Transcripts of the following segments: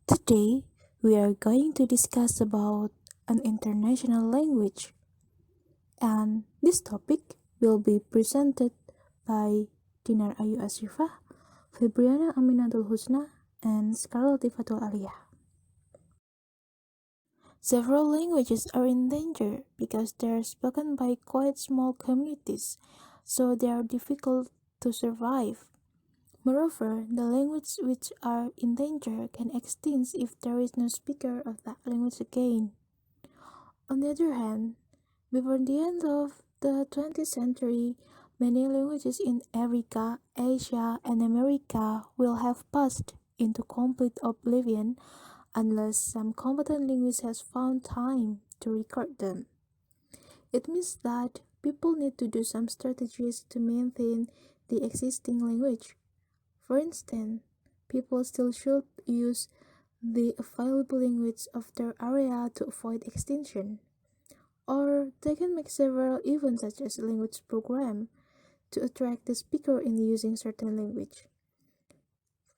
Today, we are going to discuss about an international language, and this topic will be presented by Dinar Ayu A, Febriana Aminatul K, and Sekar Lathifatul A. Several languages are in danger because they are spoken by quite small communities, so they are difficult to survive. Moreover, the languages which are in danger can extinct if there is no speaker of that language again. On the other hand, before the end of the 20th century, many languages in Africa, Asia, and America will have passed into complete oblivion unless some competent linguist has found time to record them. It means that people need to do some strategies to maintain the existing language. For instance, people still should use the available language of their area to avoid extinction. Or they can make several events such as language program to attract the speaker in using certain language.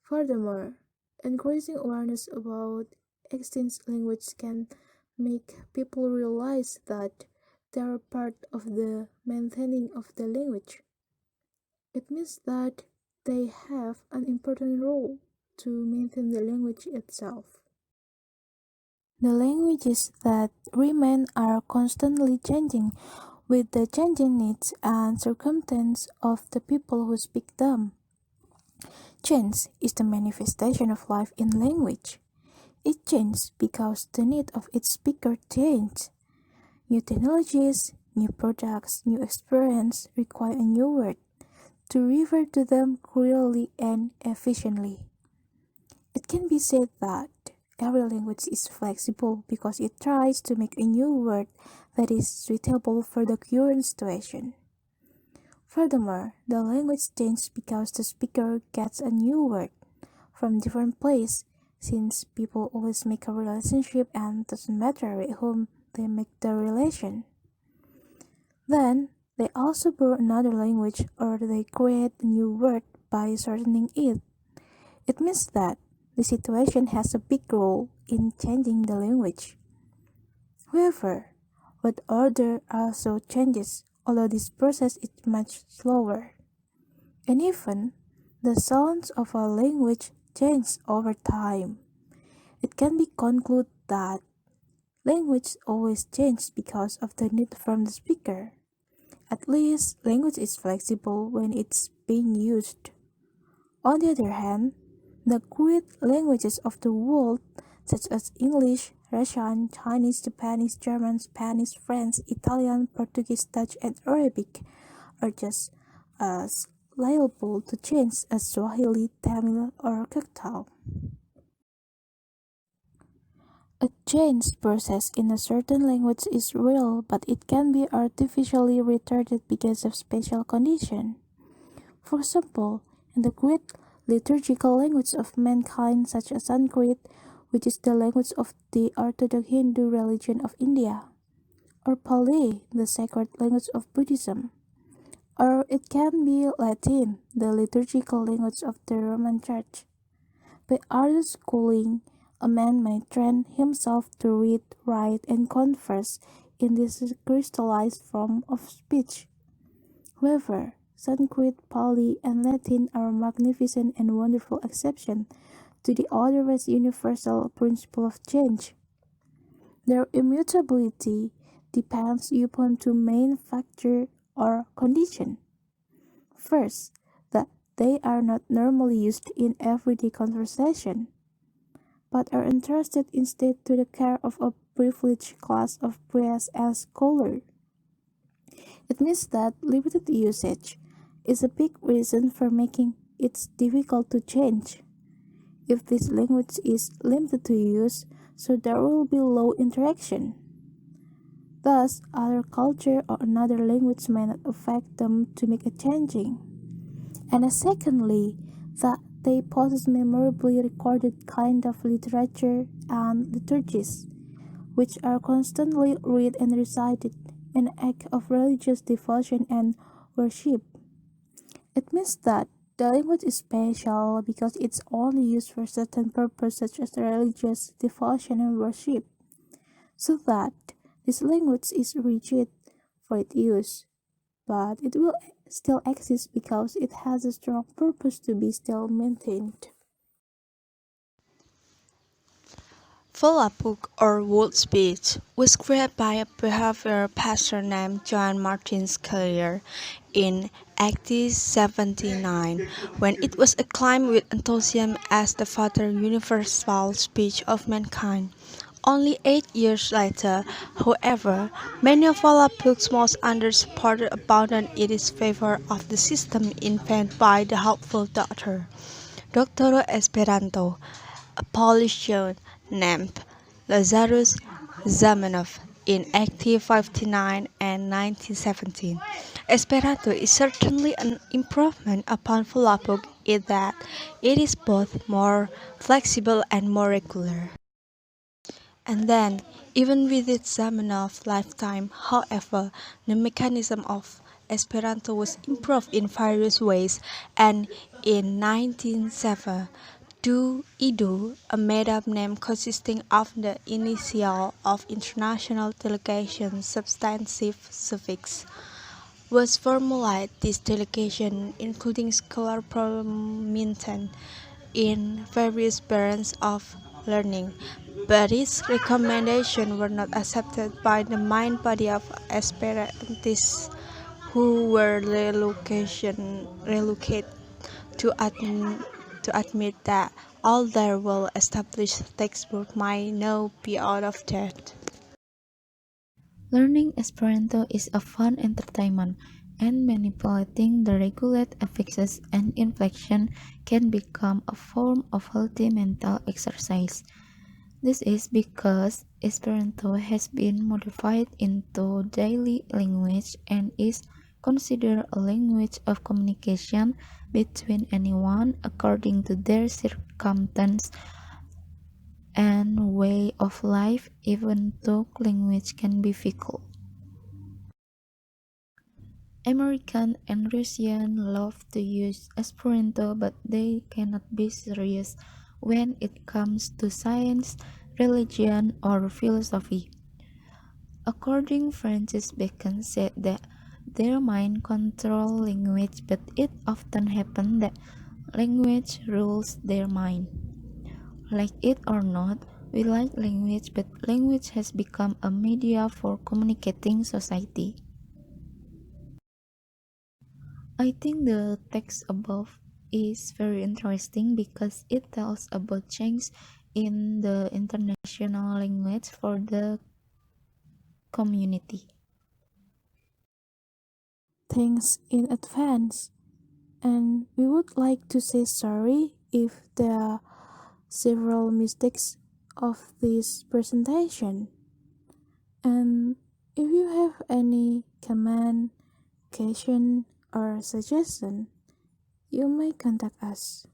Furthermore, increasing awareness about extinct language can make people realize that they are part of the maintaining of the language. It means that they have an important role to maintain the language itself. The languages that remain are constantly changing with the changing needs and circumstances of the people who speak them. Change is the manifestation of life in language. It changes because the need of its speaker changes. New technologies, new products, new experience require a new word to refer to them clearly and efficiently. It can be said that every language is flexible because it tries to make a new word that is suitable for the current situation. Furthermore, the language changes because the speaker gets a new word from different place, since people always make a relationship and doesn't matter with whom they make the relation. Then, they also borrow another language or they create a new word by shortening it. It means that the situation has a big role in changing the language. However, word order also changes, although this process is much slower. And even the sounds of a language change over time. It can be concluded that language always changes because of the need from the speaker. At least, language is flexible when it's being used. On the other hand, the great languages of the world, such as English, Russian, Chinese, Japanese, German, Spanish, French, Italian, Portuguese, Dutch, and Arabic, are just as liable to change as Swahili, Tamil, or Choctaw. A change process in a certain language is real, but it can be artificially retarded because of special conditions. For example, in the great liturgical language of mankind, such as Sanskrit, which is the language of the Orthodox Hindu religion of India, or Pali, the sacred language of Buddhism, or it can be Latin, the liturgical language of the Roman Church. By other schooling, a man might train himself to read, write, and converse in this crystallized form of speech. However, Sanskrit, Pali, and Latin are magnificent and wonderful exceptions to the otherwise universal principle of change. Their immutability depends upon two main factors or conditions. First, that they are not normally used in everyday conversation, but are entrusted instead to the care of a privileged class of priests and scholars. It means that limited usage is a big reason for making it difficult to change. If this language is limited to use, so there will be low interaction. Thus, other culture or another language may not affect them to make a changing. And secondly, that they possess memorably recorded kind of literature and liturgies, which are constantly read and recited in an act of religious devotion and worship. It means that The language is special because it's only used for certain purposes such as religious devotion and worship, so that this language is rigid for its use, but it will still exist because it has a strong purpose to be still maintained. Volapük or Wood speech was created by a behavioral pastor named John Martin Scalia in 1879 when it was acclaimed with enthusiasm as the father universal speech of mankind. Only 8 years later, however, many of Volapük's most under-supported abandoned it in favor of the system invented by the hopeful Dr. Esperanto, a Polish Jew named Lazarus Zamenhof in 1859 and 1917. Esperanto is certainly an improvement upon Volapük in that it is both more flexible and more regular. And then, even with its Zamenhof lifetime, however, the mechanism of Esperanto was improved in various ways, and in 1907, do Ido, a made-up name consisting of the initial of international delegation substantive suffix, was formulated. This delegation, including scholar prominent in various branches of learning, but its recommendations were not accepted by the main body of Esperantists who were relocated to admit that all their well-established textbooks might now be out of date. Learning Esperanto is a fun entertainment, and manipulating the regulate affixes and inflection can become a form of healthy mental exercise. This is because Esperanto has been modified into daily language and is considered a language of communication between anyone according to their circumstance and way of life, even though language can be fickle. American and Russian love to use Esperanto, but they cannot be serious when it comes to science, religion, or philosophy. According Francis Bacon said that their mind control language, but it often happens that language rules their mind. Like it or not, we like language, but language has become a media for communicating society. I think the text above is very interesting because it tells about change in the international language for the community. Thanks in advance, and we would like to say sorry if there are several mistakes of this presentation. And if you have any comment, question, or suggestion, you may contact us.